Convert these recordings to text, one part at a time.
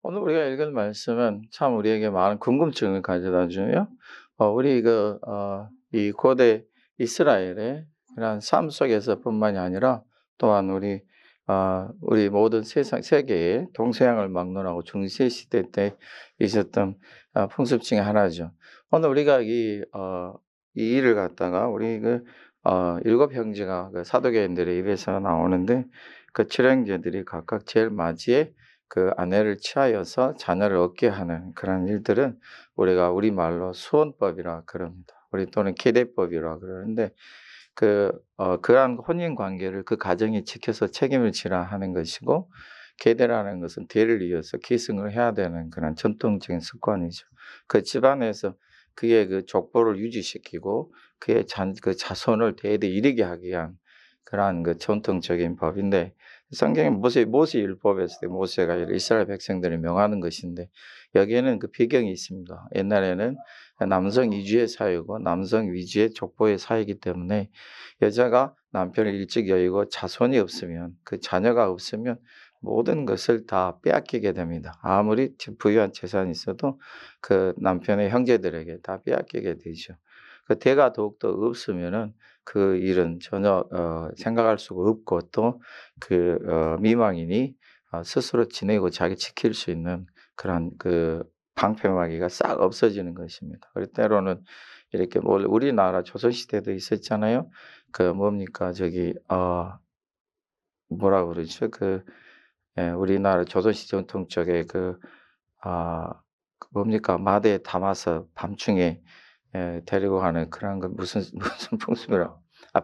오늘 우리가 읽은 말씀은 참 우리에게 많은 궁금증을 가져다 주며 우리 이 고대 이스라엘의 그런 삶 속에서뿐만이 아니라 또한 우리 모든 세상 세계의 동서양을 막론하고 중세 시대 때 있었던 풍습 중에 하나죠. 오늘 우리가 이 일을 갖다가 우리 일곱 형제가 그 사도계인들의 입에서 나오는데 그 칠형제들이 각각 제일 맞이에 그 아내를 취하여서 자녀를 얻게 하는 그런 일들은 우리가 우리말로 수혼법이라 그럽니다. 우리 또는 계대법이라 그러는데 그러한 혼인 관계를 그 가정이 지켜서 책임을 지라 하는 것이고, 계대라는 것은 대를 이어서 계승을 해야 되는 그런 전통적인 습관이죠. 그 집안에서 그의 그 족보를 유지시키고 그의 자손을 대대 이르게 하기 위한 그러한 그 전통적인 법인데, 성경의 모세율법에서 모세가 이스라엘 백성들을 명하는 것인데, 여기에는 그 배경이 있습니다. 옛날에는 남성 위주의 사회고 남성 위주의 족보의 사회이기 때문에 여자가 남편을 일찍 여의고 자손이 없으면, 그 자녀가 없으면 모든 것을 다 빼앗기게 됩니다. 아무리 부유한 재산이 있어도 그 남편의 형제들에게 다 빼앗기게 되죠. 그 대가 더욱더 없으면은 그 일은 전혀 생각할 수가 없고, 또 미망인이 스스로 지내고 자기 지킬 수 있는 그런 그 방패막이가 싹 없어지는 것입니다. 그리고 때로는 이렇게 뭐 우리나라 조선시대도 있었잖아요. 그 뭡니까 저기 뭐라 그러죠? 우리나라 조선시대 전통 쪽에 뭡니까 마대에 담아서 밤중에 데리고 가는 그런 거 무슨 무슨 풍습이라,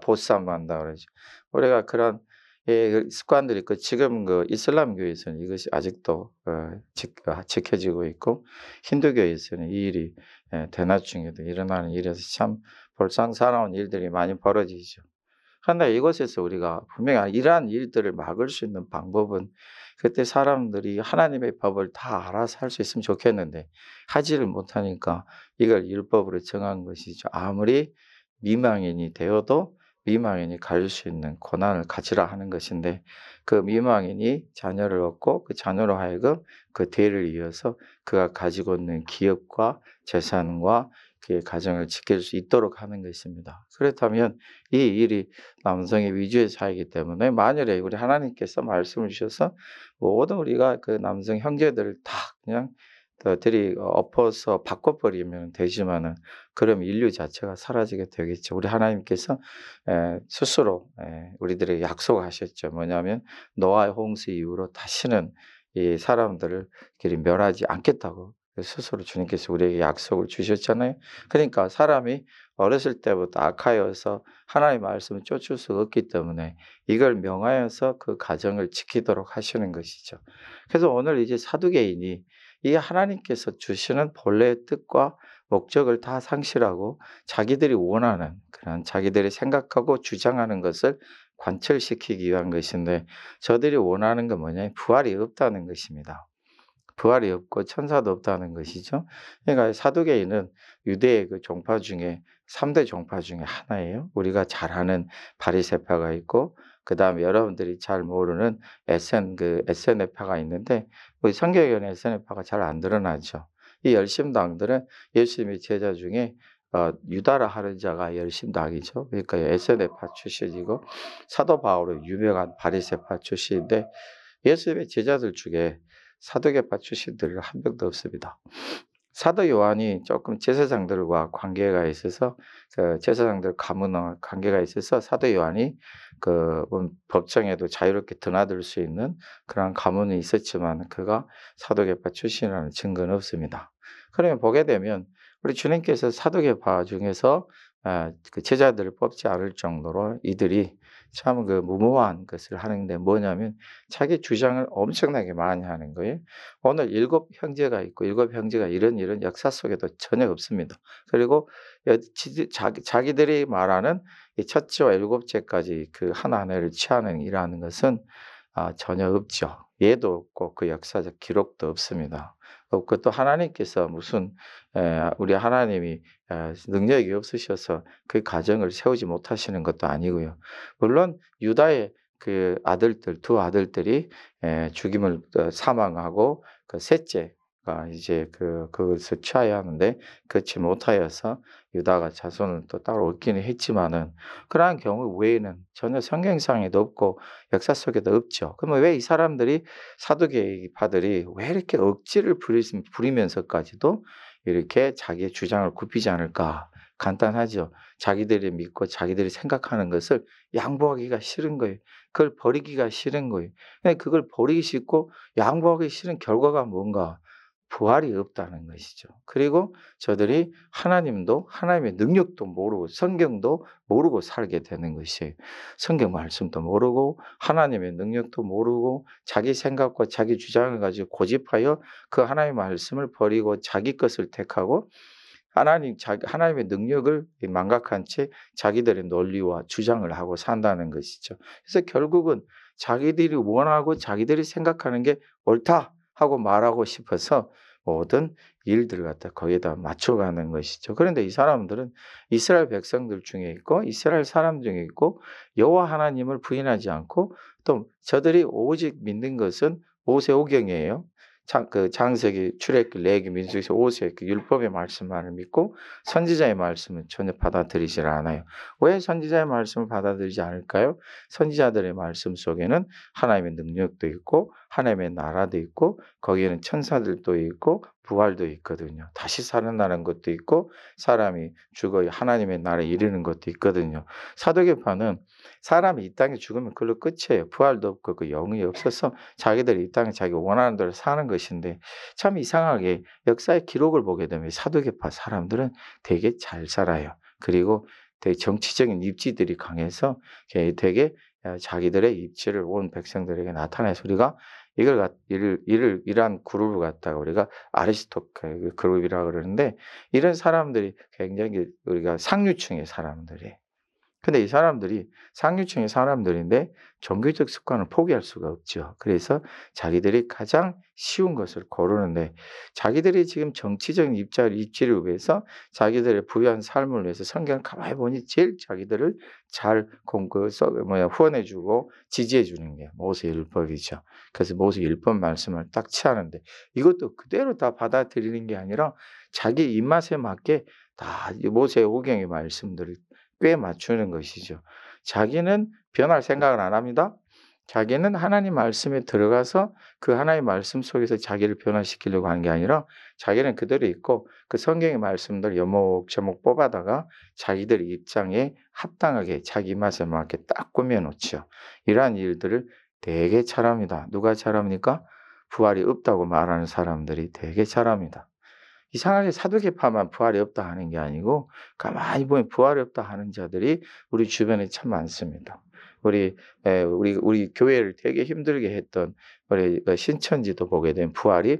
보쌈 한다 그러죠. 우리가 그런 그 습관들이 있고, 지금 그 이슬람교에서는 이것이 아직도 지켜지고 있고, 힌두교에서는 이 일이 대낮 중에도 일어나는 일이라서 참 볼상사나운 일들이 많이 벌어지죠. 그런데 이곳에서 우리가 분명히 이러한 일들을 막을 수 있는 방법은, 그때 사람들이 하나님의 법을 다 알아서 할 수 있으면 좋겠는데 하지를 못하니까 이걸 율법으로 정한 것이죠. 아무리 미망인이 되어도 미망인이 가질 수 있는 고난을 가지라 하는 것인데, 그 미망인이 자녀를 얻고 그 자녀로 하여금 그 대를 이어서 그가 가지고 있는 기업과 재산과 그의 가정을 지킬 수 있도록 하는 것입니다. 그렇다면 이 일이 남성의 위주의 사이기 때문에, 만일에 우리 하나님께서 말씀을 주셔서 모든 우리가 그 남성 형제들을 다 그냥 엎어서 바꿔버리면 되지만은, 그럼 인류 자체가 사라지게 되겠죠. 우리 하나님께서 스스로 우리들에게 약속하셨죠. 뭐냐면 노아의 홍수 이후로 다시는 이 사람들을 그리 멸하지 않겠다고 스스로 주님께서 우리에게 약속을 주셨잖아요. 그러니까 사람이 어렸을 때부터 악하여서 하나님의 말씀을 쫓을 수 없기 때문에 이걸 명하여서 그 가정을 지키도록 하시는 것이죠. 그래서 오늘 이제 사두개인이 이 하나님께서 주시는 본래의 뜻과 목적을 다 상실하고 자기들이 원하는 그런 자기들이 생각하고 주장하는 것을 관철시키기 위한 것인데, 저들이 원하는 건 뭐냐? 부활이 없다는 것입니다. 부활이 없고 천사도 없다는 것이죠. 그러니까 사두개인은 유대의 그 종파 중에 3대 종파 중에 하나예요. 우리가 잘 아는 바리새파가 있고, 그다음에 여러분들이 잘 모르는 에세네파가 있는데, 우리 성경에는 에세네파가 잘 안 드러나죠. 이 열심당들은 예수님의 제자 중에 유다라 하는 자가 열심당이죠. 그러니까 에세네파 출신이고, 사도 바울은 유명한 바리새파 출신인데, 예수님의 제자들 중에 사도계파 출신들 한 명도 없습니다. 사도 요한이 조금 제사장들과 관계가 있어서, 그 제사장들 가문과 관계가 있어서 사도 요한이 법정에도 자유롭게 드나들 수 있는 그런 가문이 있었지만, 그가 사도계파 출신이라는 증거는 없습니다. 그러면 보게 되면 우리 주님께서 사도계파 중에서 그 제자들을 뽑지 않을 정도로 이들이 참 무모한 것을 하는데, 뭐냐면 자기 주장을 엄청나게 많이 하는 거예요. 오늘 일곱 형제가 있고 일곱 형제가 이런 일은 역사 속에도 전혀 없습니다. 그리고 자기들이 말하는 이 첫째와 일곱째까지 그 하나하나를 취하는 일하는 것은 전혀 없죠. 예도 없고 그 역사적 기록도 없습니다. 없고, 또 하나님께서 무슨 우리 하나님이 능력이 없으셔서 그 가정을 세우지 못하시는 것도 아니고요. 물론 유다의 그 아들들 두 아들들이 죽임을 사망하고 그 셋째가 이제 그것을 취하야 하는데 그렇지 못하여서 유다가 자손을 또 따로 얻기는 했지만은 그러한 경우 외에는 전혀 성경상에도 없고 역사 속에도 없죠. 그러면 왜 이 사람들이 사두개파들이 왜 이렇게 억지를 부리면서까지도 이렇게 자기의 주장을 굽히지 않을까? 간단하죠. 자기들이 믿고 자기들이 생각하는 것을 양보하기가 싫은 거예요. 그걸 버리기가 싫은 거예요. 근데 그걸 버리기 싫고 양보하기 싫은 결과가 뭔가? 부활이 없다는 것이죠. 그리고 저들이 하나님도 하나님의 능력도 모르고 성경도 모르고 살게 되는 것이에요. 성경 말씀도 모르고 하나님의 능력도 모르고 자기 생각과 자기 주장을 가지고 고집하여 그 하나님의 말씀을 버리고 자기 것을 택하고 하나님의 능력을 망각한 채 자기들의 논리와 주장을 하고 산다는 것이죠. 그래서 결국은 자기들이 원하고 자기들이 생각하는 게 옳다 하고 말하고 싶어서 모든 일들을 갖다 거기에다 맞춰가는 것이죠. 그런데 이 사람들은 이스라엘 백성들 중에 있고 이스라엘 사람 중에 있고 여호와 하나님을 부인하지 않고 또 저들이 오직 믿는 것은 모세오경이에요. 장세기, 출애굽기, 레위기, 민수기, 오수의 그 율법의 말씀만을 믿고 선지자의 말씀은 전혀 받아들이질 않아요. 왜 선지자의 말씀을 받아들이지 않을까요? 선지자들의 말씀 속에는 하나님의 능력도 있고 하나님의 나라도 있고 거기에는 천사들도 있고 부활도 있거든요. 다시 살아나는 것도 있고 사람이 죽어 하나님의 나라에 이르는 것도 있거든요. 사도계파는 사람이 이 땅에 죽으면 그걸로 끝이에요. 부활도 없고 그 영이 없어서 자기들이 이 땅에 자기가 원하는 대로 사는 것인데 참 이상하게 역사의 기록을 보게 되면 사도계파 사람들은 되게 잘 살아요. 그리고 되게 정치적인 입지들이 강해서 되게 자기들의 입지를 온 백성들에게 나타내서 우리가 이러한 그룹을 갖다가 우리가 아리스토크 그룹이라고 그러는데 이런 사람들이 굉장히 우리가 상류층의 사람들이에요. 근데 이 사람들이 상류층의 사람들인데 종교적 습관을 포기할 수가 없죠. 그래서 자기들이 가장 쉬운 것을 고르는데 자기들이 지금 정치적인 입지를 위해서 자기들의 부유한 삶을 위해서 성경을 가만히 보니 제일 자기들을 잘 후원해 주고 지지해 주는 게 모세율법이죠. 그래서 모세율법 말씀을 딱 취하는데 이것도 그대로 다 받아들이는 게 아니라 자기 입맛에 맞게 다 모세오경의 말씀들을 꽤 맞추는 것이죠. 자기는 변할 생각을 안 합니다. 자기는 하나님 말씀에 들어가서 그 하나님 말씀 속에서 자기를 변화시키려고 하는 게 아니라 자기는 그대로 있고 그 성경의 말씀들 여목저목 뽑아다가 자기들 입장에 합당하게 자기 입맛에 맞게 딱 꾸며 놓죠. 이러한 일들을 되게 잘합니다. 누가 잘합니까? 부활이 없다고 말하는 사람들이 되게 잘합니다. 이상하게 사두개파만 부활이 없다 하는 게 아니고 가만히 보면 부활이 없다 하는 자들이 우리 주변에 참 많습니다. 우리 교회를 되게 힘들게 했던 우리 신천지도 보게 되면 부활이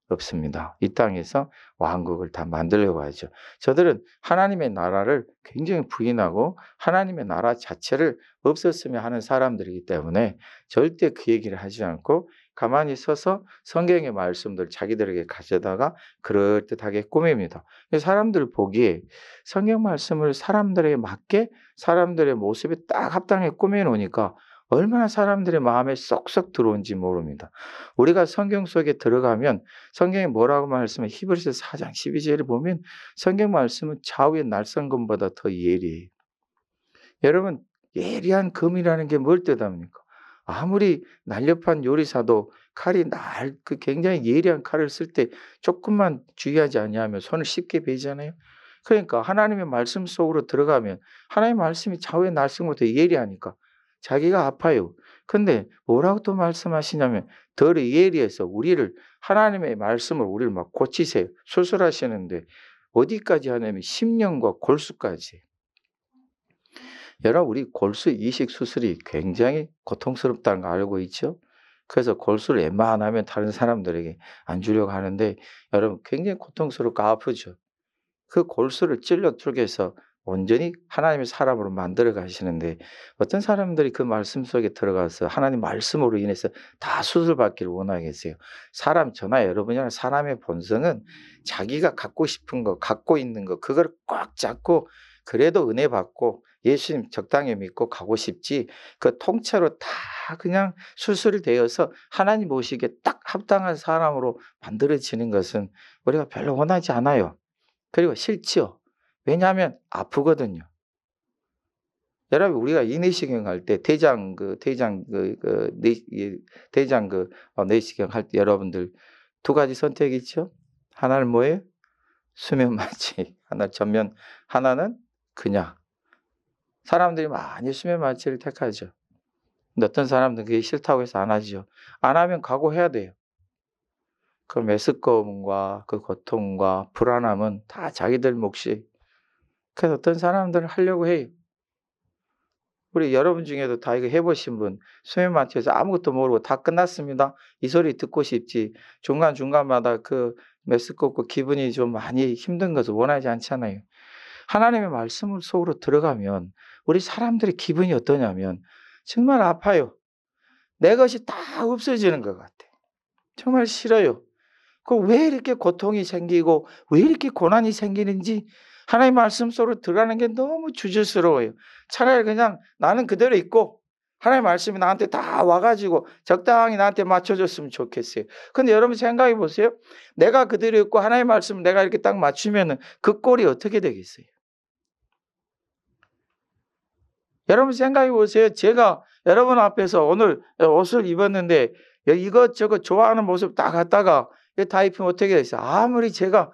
없습니다. 이 땅에서 왕국을 다 만들려고 하죠. 저들은 하나님의 나라를 굉장히 부인하고 하나님의 나라 자체를 없었으면 하는 사람들이기 때문에 절대 그 얘기를 하지 않고 가만히 서서 성경의 말씀들 자기들에게 가져다가 그럴듯하게 꾸밉니다. 사람들 보기에 성경 말씀을 사람들에게 맞게 사람들의 모습에 딱 합당하게 꾸며 놓으니까 얼마나 사람들의 마음에 쏙쏙 들어온지 모릅니다. 우리가 성경 속에 들어가면 성경이 뭐라고 말씀해 히브리서 4장 12절을 보면 성경 말씀은 좌우의 날성검보다 더 예리해요. 여러분 예리한 검이라는 게 뭘 뜻합니까? 아무리 날렵한 요리사도 칼이 굉장히 예리한 칼을 쓸 때 조금만 주의하지 아니하면 손을 쉽게 베잖아요. 그러니까 하나님의 말씀 속으로 들어가면 하나님의 말씀이 좌우의 날성보다 예리하니까 자기가 아파요. 근데 뭐라고 또 말씀하시냐면 덜 예리해서 하나님의 말씀을 우리를 막 고치세요. 수술하시는데 어디까지 하냐면 심령과 골수까지. 여러분 우리 골수 이식 수술이 굉장히 고통스럽다는 거 알고 있죠? 그래서 골수를 웬만하면 다른 사람들에게 안 주려고 하는데 여러분 굉장히 고통스럽고 아프죠. 그 골수를 찔러 쪼개서 온전히 하나님의 사람으로 만들어 가시는데 어떤 사람들이 그 말씀 속에 들어가서 하나님 말씀으로 인해서 다 수술받기를 원하겠어요. 저나 여러분이나 사람의 본성은 자기가 갖고 싶은 거, 갖고 있는 거 그걸 꽉 잡고 그래도 은혜 받고 예수님 적당히 믿고 가고 싶지 그 통째로 다 그냥 수술되어서 하나님 보시기에 딱 합당한 사람으로 만들어지는 것은 우리가 별로 원하지 않아요. 그리고 싫지요. 왜냐하면 아프거든요. 여러분 우리가 인내시경 할 때 내시경 할 때 여러분들 두 가지 선택이 있죠. 하나는 뭐예요? 수면 마취. 하나 전면, 하나는 그냥. 사람들이 많이 수면 마취를 택하죠. 근데 어떤 사람들은 그게 싫다고 해서 안 하죠. 안 하면 각오해야 돼요. 그 메스꺼움과 그 고통과 불안함은 다 자기들 몫이. 그래서 어떤 사람들은 하려고 해요. 우리 여러분 중에도 다 이거 해 보신 분 수면 마취해서 아무것도 모르고 다 끝났습니다. 이 소리 듣고 싶지 중간중간마다 그 메스껍고 기분이 좀 많이 힘든 것을 원하지 않잖아요. 하나님의 말씀을 속으로 들어가면 우리 사람들의 기분이 어떠냐면 정말 아파요. 내 것이 다 없어지는 것 같아. 정말 싫어요. 그 왜 이렇게 고통이 생기고 왜 이렇게 고난이 생기는지 하나님 말씀 속으로 들어가는 게 너무 주저스러워요. 차라리 그냥 나는 그대로 있고 하나님 말씀이 나한테 다 와가지고 적당히 나한테 맞춰줬으면 좋겠어요. 근데 여러분 생각해 보세요. 내가 그대로 있고 하나님 말씀을 내가 이렇게 딱 맞추면은 그 꼴이 어떻게 되겠어요? 여러분 생각해 보세요. 제가 여러분 앞에서 오늘 옷을 입었는데 이것저것 좋아하는 모습 다 갖다가 다 입히면 어떻게 되겠어요? 아무리 제가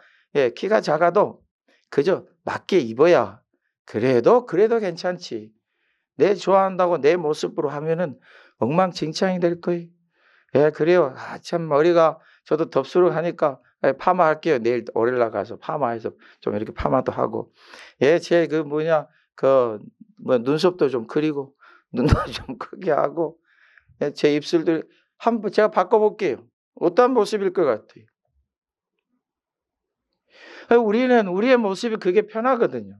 키가 작아도 그저 맞게 입어야 그래도 괜찮지. 내 좋아한다고 내 모습으로 하면은 엉망진창이 될 거예요. 예, 그래요. 참 머리가 저도 덥수룩하니까 파마할게요. 내일 오릴라 가서 파마해서 좀 이렇게 파마도 하고. 예, 제 눈썹도 좀 그리고 눈도 좀 크게 하고 예, 제 입술도 한번 제가 바꿔볼게요. 어떤 모습일 것 같아요? 우리는 우리의 모습이 그게 편하거든요.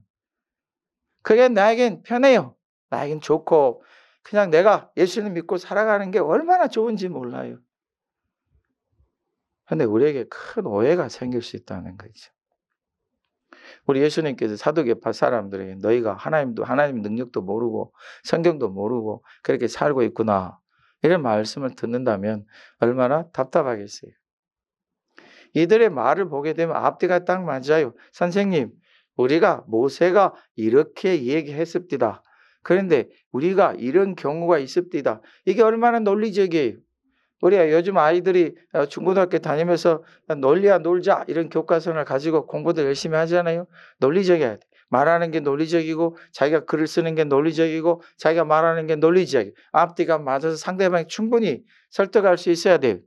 그게 나에겐 편해요. 나에겐 좋고 그냥 내가 예수님 믿고 살아가는 게 얼마나 좋은지 몰라요. 근데 우리에게 큰 오해가 생길 수 있다는 거죠. 우리 예수님께서 사두개파 사람들에게 너희가 하나님 능력도 모르고 성경도 모르고 그렇게 살고 있구나. 이런 말씀을 듣는다면 얼마나 답답하겠어요. 이들의 말을 보게 되면 앞뒤가 딱 맞아요. 선생님, 우리가 모세가 이렇게 얘기했습니다. 그런데 우리가 이런 경우가 있습니다. 이게 얼마나 논리적이에요. 우리가 요즘 아이들이 중고등학교 다니면서 논리야 놀자 이런 교과서를 가지고 공부도 열심히 하잖아요. 논리적이어야 돼. 말하는 게 논리적이고 자기가 글을 쓰는 게 논리적이고 자기가 말하는 게 논리적이고 앞뒤가 맞아서 상대방이 충분히 설득할 수 있어야 돼요.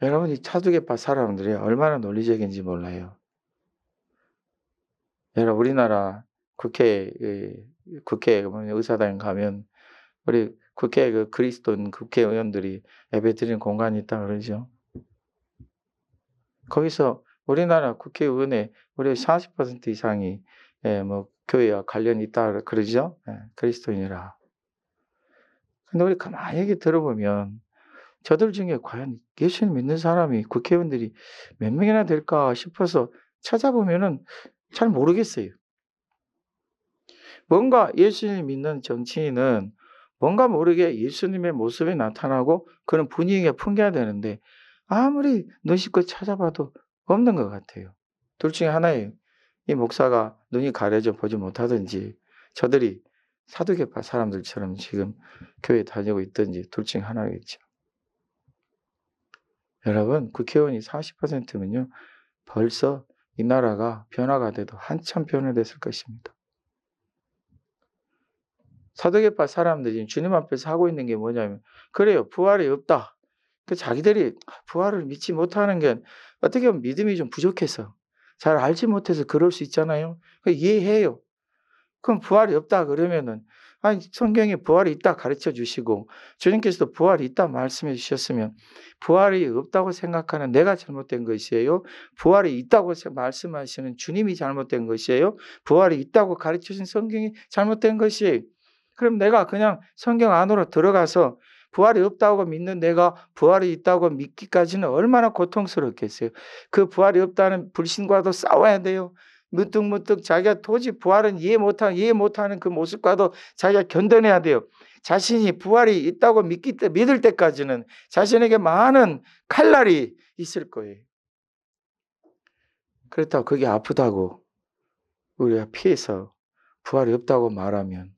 여러분 이 사두개파 사람들이 얼마나 논리적인지 몰라요. 여러분 우리나라 국회 의사당 가면 우리 국회 그리스도인 국회의원들이 예배드리는 공간이 있다 그러죠. 거기서 우리나라 국회의원의 우리 40% 이상이 교회와 관련이 있다 그러죠. 그리스도인이라. 근데 우리 가만히 얘기 들어보면 저들 중에 과연 예수님 믿는 사람이 국회의원들이 몇 명이나 될까 싶어서 찾아보면은 잘 모르겠어요. 뭔가 예수님 믿는 정치인은 뭔가 모르게 예수님의 모습이 나타나고 그런 분위기가 풍겨야 되는데 아무리 눈씻고 찾아봐도 없는 것 같아요. 둘 중에 하나예요. 이 목사가 눈이 가려져 보지 못하든지 저들이 사두개파 사람들처럼 지금 교회 다니고 있든지 둘 중에 하나겠죠. 여러분 국회의원이 40%면요. 벌써 이 나라가 변화가 돼도 한참 변화됐을 것입니다. 사두개파 사람들이 주님 앞에서 하고 있는 게 뭐냐면 그래요. 부활이 없다. 그 자기들이 부활을 믿지 못하는 게 어떻게 보면 믿음이 좀 부족해서 잘 알지 못해서 그럴 수 있잖아요. 이해해요. 그럼 부활이 없다 그러면은 아니 성경에 부활이 있다 가르쳐 주시고 주님께서도 부활이 있다 말씀해 주셨으면 부활이 없다고 생각하는 내가 잘못된 것이에요? 부활이 있다고 말씀하시는 주님이 잘못된 것이에요? 부활이 있다고 가르쳐 주신 성경이 잘못된 것이에요? 그럼 내가 그냥 성경 안으로 들어가서 부활이 없다고 믿는 내가 부활이 있다고 믿기까지는 얼마나 고통스럽겠어요. 그 부활이 없다는 불신과도 싸워야 돼요. 문득문득 자기가 도저히 부활은 이해 못하는 그 모습과도 자기가 견뎌내야 돼요. 자신이 부활이 있다고 믿을 때까지는 자신에게 많은 칼날이 있을 거예요. 그렇다고 그게 아프다고 우리가 피해서 부활이 없다고 말하면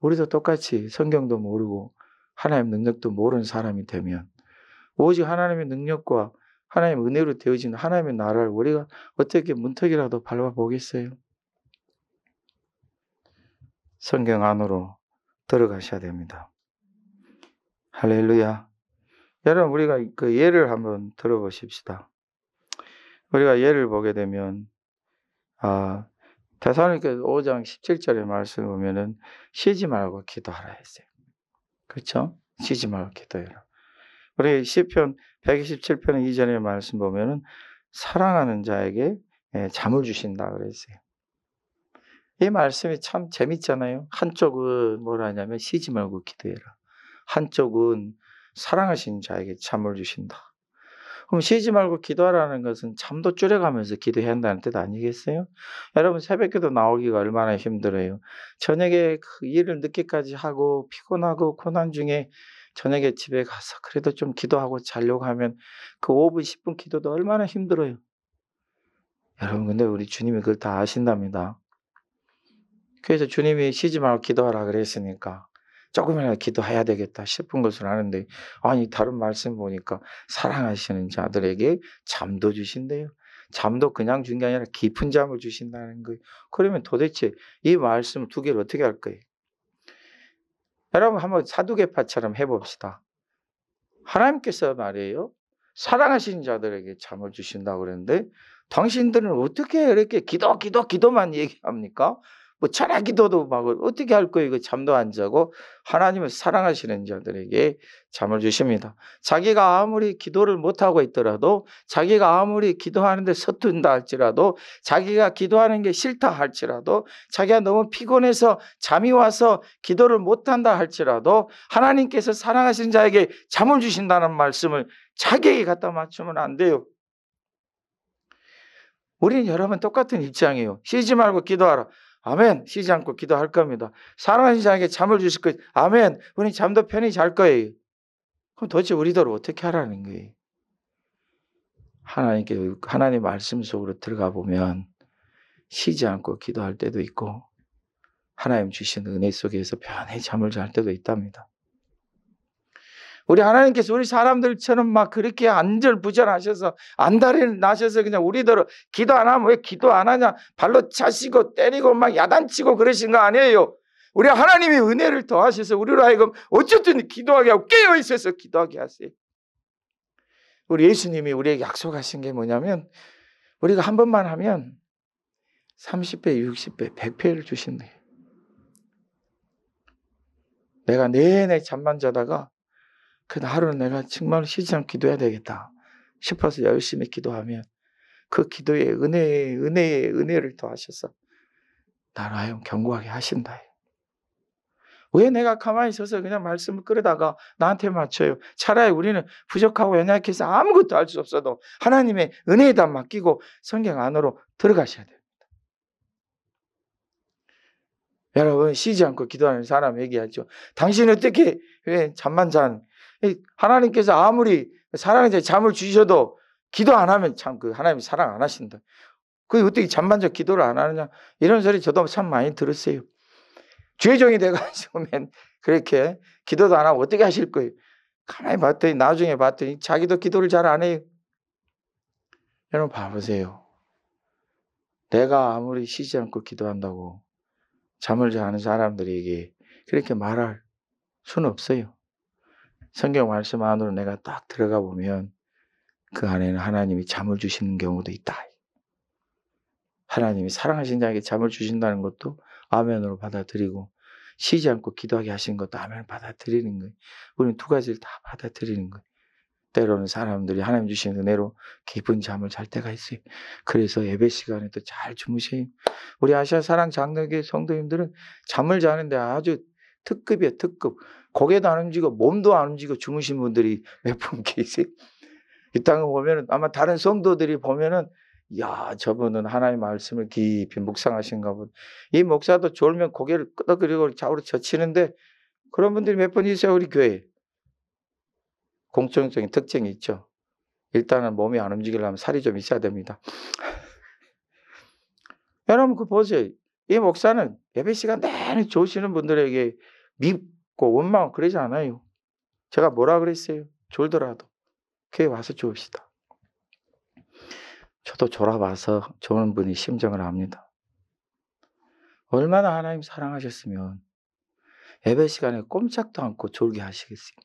우리도 똑같이 성경도 모르고 하나님의 능력도 모르는 사람이 되면 오직 하나님의 능력과 하나님의 은혜로 되어진 하나님의 나라를 우리가 어떻게 문턱이라도 밟아보겠어요? 성경 안으로 들어가셔야 됩니다. 할렐루야. 여러분, 우리가 그 예를 한번 들어보십시다. 우리가 예를 보게 되면 데살로니가서 5장 17절의 말씀을 보면은 쉬지 말고 기도하라 했어요. 그렇죠? 쉬지 말고 기도해라. 우리 시편 127편 2절의 말씀 보면은 사랑하는 자에게 잠을 주신다 그랬어요. 이 말씀이 참 재밌잖아요. 한쪽은 뭐라 하냐면 쉬지 말고 기도해라. 한쪽은 사랑하시는 자에게 잠을 주신다. 그럼 쉬지 말고 기도하라는 것은 잠도 줄여가면서 기도해야 한다는 뜻 아니겠어요? 여러분, 새벽기도 나오기가 얼마나 힘들어요. 저녁에 그 일을 늦게까지 하고 피곤하고 고난 중에 저녁에 집에 가서 그래도 좀 기도하고 자려고 하면 그 5분 10분 기도도 얼마나 힘들어요. 여러분, 근데 우리 주님이 그걸 다 아신답니다. 그래서 주님이 쉬지 말고 기도하라 그랬으니까 조금이라도 기도해야 되겠다 싶은 것을 아는데, 아니 다른 말씀 보니까 사랑하시는 자들에게 잠도 주신대요. 잠도 그냥 준 게 아니라 깊은 잠을 주신다는 거예요. 그러면 도대체 이 말씀 두 개를 어떻게 할 거예요? 여러분, 한번 사두개파처럼 해봅시다. 하나님께서 말이에요, 사랑하시는 자들에게 잠을 주신다고 그랬는데 당신들은 어떻게 이렇게 기도만 얘기합니까? 뭐 철야 기도도 막 어떻게 할 거예요? 잠도 안 자고 하나님을 사랑하시는 자들에게 잠을 주십니다. 자기가 아무리 기도를 못하고 있더라도, 자기가 아무리 기도하는데 서툰다 할지라도, 자기가 기도하는 게 싫다 할지라도, 자기가 너무 피곤해서 잠이 와서 기도를 못한다 할지라도 하나님께서 사랑하시는 자에게 잠을 주신다는 말씀을 자기에게 갖다 맞추면 안 돼요. 우리는 여러분 똑같은 입장이에요. 쉬지 말고 기도하라. 아멘. 쉬지 않고 기도할 겁니다. 사랑하는 자에게 잠을 주실 거예요. 아멘. 우리는 잠도 편히 잘 거예요. 그럼 도대체 우리들 어떻게 하라는 거예요? 하나님 말씀 속으로 들어가 보면 쉬지 않고 기도할 때도 있고 하나님 주신 은혜 속에서 편히 잠을 잘 때도 있답니다. 우리 하나님께서 우리 사람들처럼 막 그렇게 안절부절하셔서 안달이 나셔서 그냥 우리대로 기도 안 하면 왜 기도 안 하냐 발로 차시고 때리고 막 야단치고 그러신 거 아니에요. 우리 하나님이 은혜를 더하셔서 우리로 하여금 어쨌든 기도하게 하고 깨어있어서 기도하게 하세요. 우리 예수님이 우리에게 약속하신 게 뭐냐면 우리가 한 번만 하면 30배, 60배, 100배를 주신대요. 내가 내내 잠만 자다가 그 하루는 내가 정말 쉬지 않고 기도해야 되겠다 싶어서 열심히 기도하면 그 기도에 은혜를 더하셔서 나로 하여금 견고하게 하신다. 왜 내가 가만히 있어서 그냥 말씀을 끌어다가 나한테 맞춰요? 차라리 우리는 부족하고 연약해서 아무것도 할 수 없어도 하나님의 은혜에다 맡기고 성경 안으로 들어가셔야 됩니다. 여러분, 쉬지 않고 기도하는 사람 얘기하죠. 당신 어떻게 왜 잠만 잔? 하나님께서 아무리 사랑의 잠을 주셔도 기도 안 하면 참 그 하나님 사랑 안 하신다. 그게 어떻게 잠만 자 기도를 안 하느냐? 이런 소리 저도 참 많이 들었어요. 죄종이 돼가지고면 그렇게 기도도 안 하고 어떻게 하실 거예요? 가만히 봤더니 나중에 봤더니 자기도 기도를 잘 안 해요. 여러분 봐보세요. 내가 아무리 쉬지 않고 기도한다고 잠을 자는 사람들에게 그렇게 말할 수는 없어요. 성경 말씀 안으로 내가 딱 들어가 보면 그 안에는 하나님이 잠을 주시는 경우도 있다. 하나님이 사랑하신 자에게 잠을 주신다는 것도 아멘으로 받아들이고 쉬지 않고 기도하게 하신 것도 아멘을 받아들이는 거예요. 우리는 두 가지를 다 받아들이는 거예요. 때로는 사람들이 하나님 주신 은혜로 깊은 잠을 잘 때가 있어요. 그래서 예배 시간에도 잘 주무셔요. 우리 아시아 사랑 장로교회 성도님들은 잠을 자는데 아주 특급이에요. 특급. 고개도 안 움직이고 몸도 안 움직이고 주무신 분들이 몇 분 계세요. 이 땅을 보면은 아마 다른 성도들이 보면은 야, 저분은 하나님의 말씀을 깊이 묵상하신가 보다. 이 목사도 졸면 고개를 끄덕거리고 좌우로 젖히는데 그런 분들이 몇 분 있어요, 우리 교회에. 공통적인 특징이 있죠. 일단은 몸이 안 움직이려면 살이 좀 있어야 됩니다. 여러분 그 보세요. 이 목사는 예배 시간 내내 좋으시는 분들에게 밉고 원망 그러지 않아요. 제가 뭐라 그랬어요? 졸더라도 교회 와서 좋읍시다. 저도 졸아봐서 좋은 분이 심정을 압니다. 얼마나 하나님 사랑하셨으면 예배 시간에 꼼짝도 않고 졸게 하시겠어요.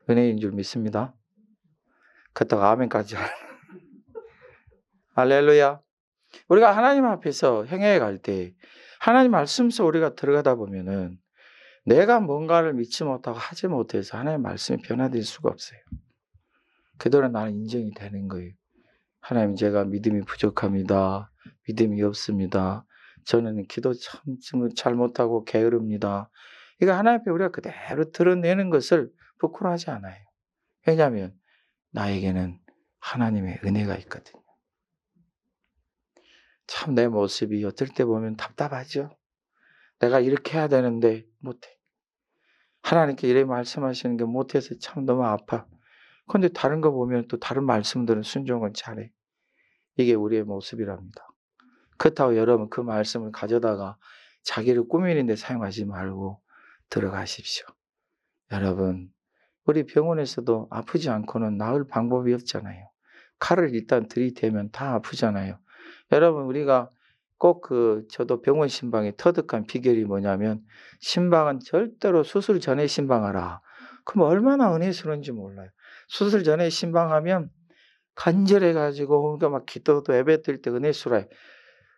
은혜인 줄 믿습니다. 그렇다고 아멘까지. 할렐루야. 우리가 하나님 앞에서 행해 갈 때 하나님 말씀 속 우리가 들어가다 보면은 내가 뭔가를 믿지 못하고 하지 못해서 하나님 말씀이 변화될 수가 없어요. 그대로 나는 인정이 되는 거예요. 하나님, 제가 믿음이 부족합니다. 믿음이 없습니다. 저는 기도 참 잘못하고 게으릅니다. 이거 하나님 앞에 우리가 그대로 드러내는 것을 부끄러워하지 않아요. 왜냐하면 나에게는 하나님의 은혜가 있거든요. 참 내 모습이 어떨 때 보면 답답하죠. 내가 이렇게 해야 되는데 못해. 하나님께 이렇게 말씀하시는 게 못해서 참 너무 아파. 그런데 다른 거 보면 또 다른 말씀들은 순종을 잘해. 이게 우리의 모습이랍니다. 그렇다고 여러분 그 말씀을 가져다가 자기를 꾸미는 데 사용하지 말고 들어가십시오. 여러분, 우리 병원에서도 아프지 않고는 나을 방법이 없잖아요. 칼을 일단 들이대면 다 아프잖아요. 여러분, 우리가 꼭 저도 병원 신방에 터득한 비결이 뭐냐면, 신방은 절대로 수술 전에 신방하라. 그럼 얼마나 은혜스러운지 몰라요. 수술 전에 신방하면 간절해가지고, 그러니까 막 기도도 예배 드릴 때 은혜스러워요.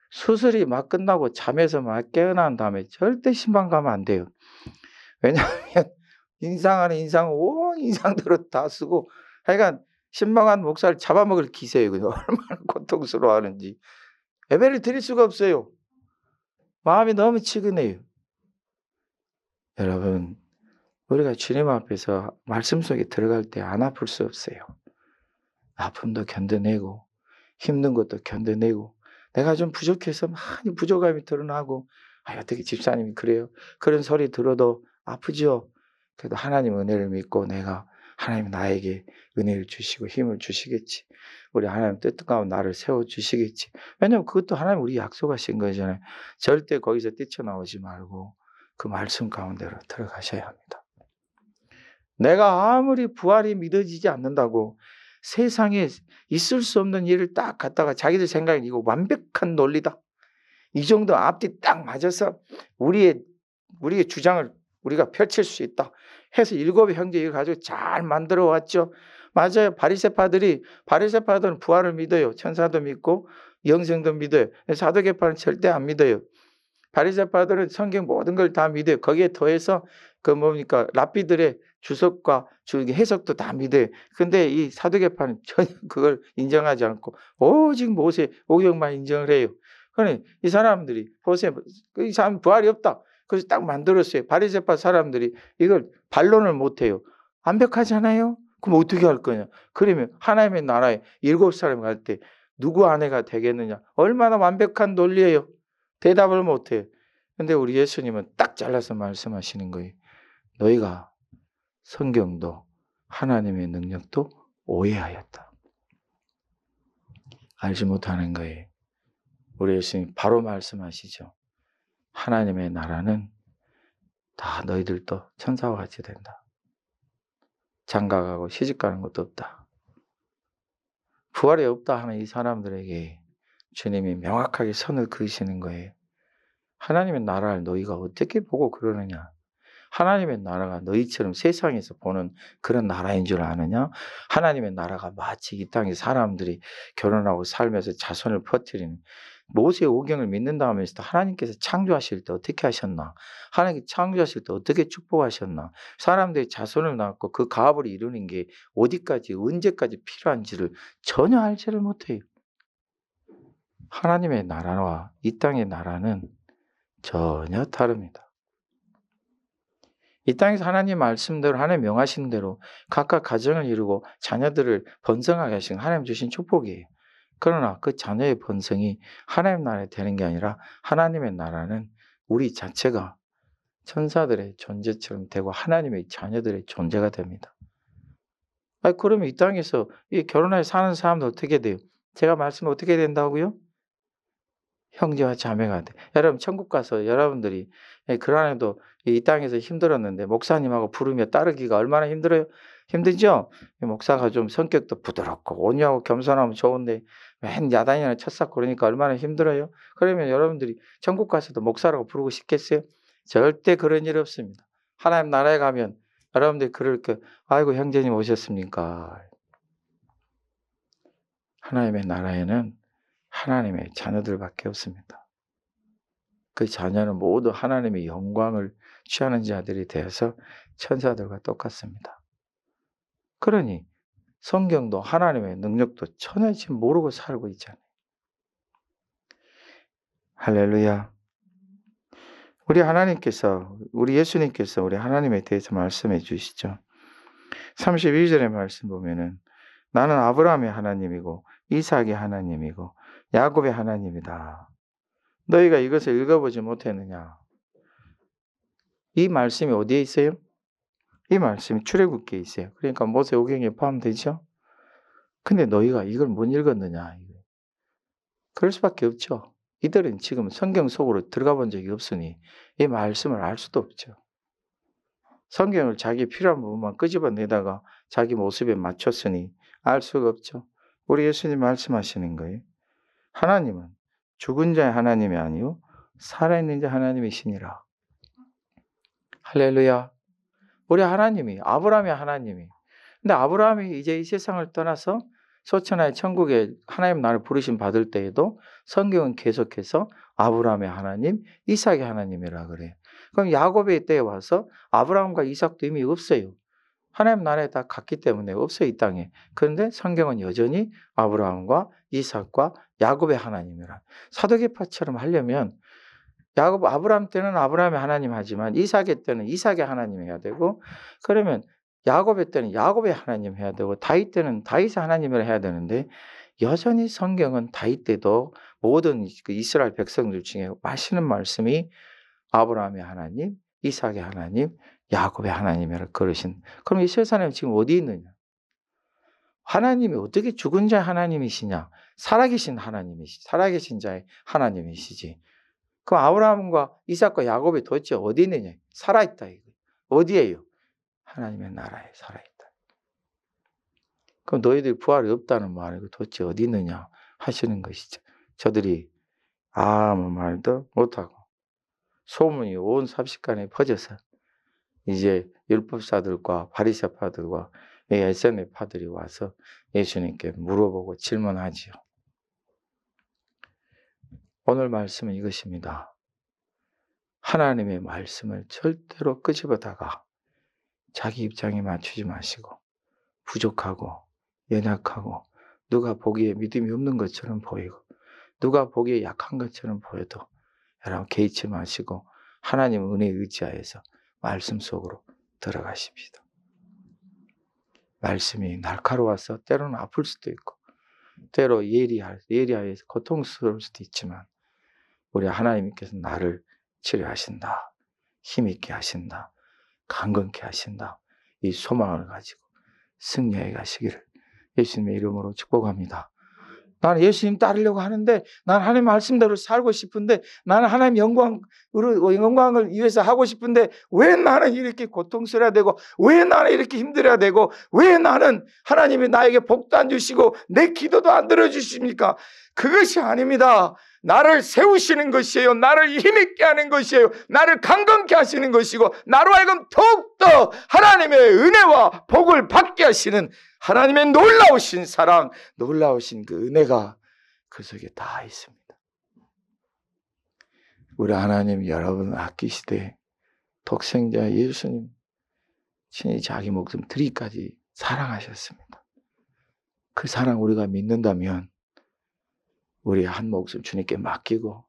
수술이 막 끝나고 잠에서 막 깨어난 다음에 절대 신방 가면 안 돼요. 왜냐하면 인상 안에 인상, 온 인상대로 다 쓰고, 하여간 신방한 목사를 잡아먹을 기세예요. 얼마나 고통스러워하는지. 예배를 드릴 수가 없어요. 마음이 너무 치근해요. 여러분, 우리가 주님 앞에서 말씀 속에 들어갈 때 안 아플 수 없어요. 아픔도 견뎌내고 힘든 것도 견뎌내고 내가 좀 부족해서 많이 부족함이 드러나고 어떻게 집사님이 그래요? 그런 소리 들어도 아프죠? 그래도 하나님 은혜를 믿고 내가 하나님 나에게 은혜를 주시고 힘을 주시겠지. 우리 하나님 뜻 가운데 나를 세워주시겠지. 왜냐하면 그것도 하나님 우리 약속하신 거잖아요. 절대 거기서 뛰쳐나오지 말고 그 말씀 가운데로 들어가셔야 합니다. 내가 아무리 부활이 믿어지지 않는다고 세상에 있을 수 없는 일을 딱 갖다가 자기들 생각에 이거 완벽한 논리다. 이 정도 앞뒤 딱 맞아서 우리의 주장을 우리가 펼칠 수 있다 해서 7 형제 이걸 가지고 잘 만들어 왔죠. 맞아요. 바리새파들은 부활을 믿어요. 천사도 믿고 영생도 믿어요. 사도계파는 절대 안 믿어요. 바리새파들은 성경 모든 걸 다 믿어요. 거기에 더해서 랍비들의 주석과 해석도 다 믿어요. 근데 이 사도계파는 전혀 그걸 인정하지 않고 오직 모세 오경만 인정을 해요. 그러니 이 사람들이 보세요. 이 사람 부활이 없다. 그래서 딱 만들었어요. 바리새파 사람들이 이걸 반론을 못 해요. 완벽하잖아요. 그럼 어떻게 할 거냐? 그러면 하나님의 나라에 7사람 갈 때 누구 아내가 되겠느냐? 얼마나 완벽한 논리예요. 대답을 못 해요. 근데 우리 예수님은 딱 잘라서 말씀하시는 거예요. 너희가 성경도 하나님의 능력도 오해하였다. 알지 못하는 거예요. 우리 예수님 바로 말씀하시죠. 하나님의 나라는 다 너희들도 천사와 같이 된다. 장가가고 시집가는 것도 없다. 부활이 없다 하는 이 사람들에게 주님이 명확하게 선을 그으시는 거예요. 하나님의 나라를 너희가 어떻게 보고 그러느냐? 하나님의 나라가 너희처럼 세상에서 보는 그런 나라인 줄 아느냐? 하나님의 나라가 마치 이 땅에 사람들이 결혼하고 살면서 자손을 퍼뜨리는 모세의 오경을 믿는다 하면서 하나님께서 창조하실 때 어떻게 하셨나? 하나님께 창조하실 때 어떻게 축복하셨나? 사람들이 자손을 낳고 그 가업을 이루는 게 어디까지 언제까지 필요한지를 전혀 알지를 못해요. 하나님의 나라와 이 땅의 나라는 전혀 다릅니다. 이 땅에서 하나님 말씀대로 하나님 명하신 대로 각각 가정을 이루고 자녀들을 번성하게 하신 하나님 주신 축복이에요. 그러나 그 자녀의 번성이 하나님 나라에 되는 게 아니라 하나님의 나라는 우리 자체가 천사들의 존재처럼 되고 하나님의 자녀들의 존재가 됩니다. 그러면 이 땅에서 이 결혼해서 사는 사람도 어떻게 돼요? 제가 말씀을 어떻게 된다고요? 형제와 자매가 돼. 여러분 천국 가서 여러분들이 그러한에도 이 땅에서 힘들었는데 목사님하고 부르며 따르기가 얼마나 힘들어요? 힘들죠? 목사가 좀 성격도 부드럽고 온유하고 겸손하면 좋은데 맨 야단이나 첫삭 그러니까 얼마나 힘들어요? 그러면 여러분들이 천국 가서도 목사라고 부르고 싶겠어요? 절대 그런 일 없습니다. 하나님 나라에 가면 여러분들이 그럴 게 아이고 형제님 오셨습니까? 하나님의 나라에는 하나님의 자녀들밖에 없습니다. 그 자녀는 모두 하나님의 영광을 취하는 자들이 되어서 천사들과 똑같습니다. 그러니 성경도 하나님의 능력도 전혀 지금 모르고 살고 있잖아요. 할렐루야. 우리 하나님께서, 우리 예수님께서 우리 하나님에 대해서 말씀해 주시죠. 32절의 말씀 보면은 나는 아브라함의 하나님이고 이삭의 하나님이고 야곱의 하나님이다. 너희가 이것을 읽어보지 못했느냐? 이 말씀이 어디에 있어요? 이 말씀이 출애굽기에 있어요. 그러니까 모세오경에 포함되죠? 근데 너희가 이걸 못 읽었느냐? 그럴 수밖에 없죠. 이들은 지금 성경 속으로 들어가 본 적이 없으니 이 말씀을 알 수도 없죠. 성경을 자기 필요한 부분만 끄집어내다가 자기 모습에 맞췄으니 알 수가 없죠. 우리 예수님 말씀하시는 거예요. 하나님은 죽은 자의 하나님이 아니요 살아있는 자 하나님이시니라. 할렐루야. 우리 하나님이 아브라함의 하나님이. 근데 아브라함이 이제 이 세상을 떠나서 소천하의 천국에 하나님 나를 부르심 받을 때에도 성경은 계속해서 아브라함의 하나님, 이삭의 하나님이라 그래요. 그럼 야곱의 때에 와서 아브라함과 이삭도 이미 없어요. 하나님 나라에 다 갔기 때문에 없어요, 이 땅에. 그런데 성경은 여전히 아브라함과 이삭과 야곱의 하나님이라. 사도계파처럼 하려면 아브라함 때는 아브라함의 하나님 하지만 이삭의 때는 이삭의 하나님 해야 되고, 그러면 야곱의 때는 야곱의 하나님 해야 되고, 다윗 때는 다윗의 하나님을 해야 되는데 여전히 성경은 다윗 때도 모든 그 이스라엘 백성들 중에 하시는 말씀이 아브라함의 하나님, 이삭의 하나님, 야곱의 하나님이라 그러신. 그럼 이 세상에 지금 어디 있느냐? 하나님이 어떻게 죽은 자의 하나님이시냐? 살아계신 하나님이시, 살아계신 자의 하나님이시지. 그럼 아브라함과 이삭과 야곱이 도대체 어디 있느냐? 살아있다 이거. 어디에요? 하나님의 나라에 살아있다. 그럼 너희들 부활이 없다는 말이고 도대체 어디 있느냐 하시는 것이죠. 저들이 아무 말도 못하고 소문이 온 삽시간에 퍼져서 이제 율법사들과 바리새파들과 SNF파들이 와서 예수님께 물어보고 질문하지요. 오늘 말씀은 이것입니다. 하나님의 말씀을 절대로 끄집어다가 자기 입장에 맞추지 마시고 부족하고 연약하고 누가 보기에 믿음이 없는 것처럼 보이고 누가 보기에 약한 것처럼 보여도 여러분 개의치 마시고 하나님 은혜에 의지하여서 말씀 속으로 들어가십시다. 말씀이 날카로워서 때로는 아플 수도 있고 때로 예리하여서 고통스러울 수도 있지만 우리 하나님께서 나를 치료하신다. 힘있게 하신다. 강건케 하신다. 이 소망을 가지고 승리해 가시기를 예수님의 이름으로 축복합니다. 나는 예수님 따르려고 하는데 나는 하나님 말씀대로 살고 싶은데 나는 하나님 영광을 위해서 하고 싶은데 왜 나는 이렇게 고통스러워야 되고 왜 나는 이렇게 힘들어야 되고 왜 나는 하나님이 나에게 복도 안 주시고 내 기도도 안 들어주십니까? 그것이 아닙니다. 나를 세우시는 것이에요. 나를 힘있게 하는 것이에요. 나를 강건케 하시는 것이고 나로 하여금 더욱더 하나님의 은혜와 복을 받게 하시는 하나님의 놀라우신 사랑, 놀라우신 그 은혜가 그 속에 다 있습니다. 우리 하나님 여러분을 아끼시되 독생자 예수님 친히 자기 목숨 드리기까지 사랑하셨습니다. 그 사랑 우리가 믿는다면 우리 한 목숨 주님께 맡기고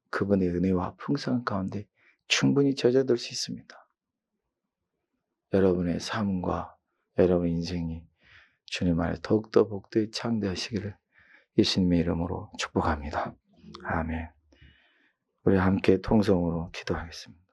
그분의 은혜와 풍성한 가운데 충분히 젖어들 수 있습니다. 여러분의 삶과 여러분의 인생이 주님 안에 더욱더 복되게 창대하시기를 예수님의 이름으로 축복합니다. 아멘. 우리 함께 통성으로 기도하겠습니다.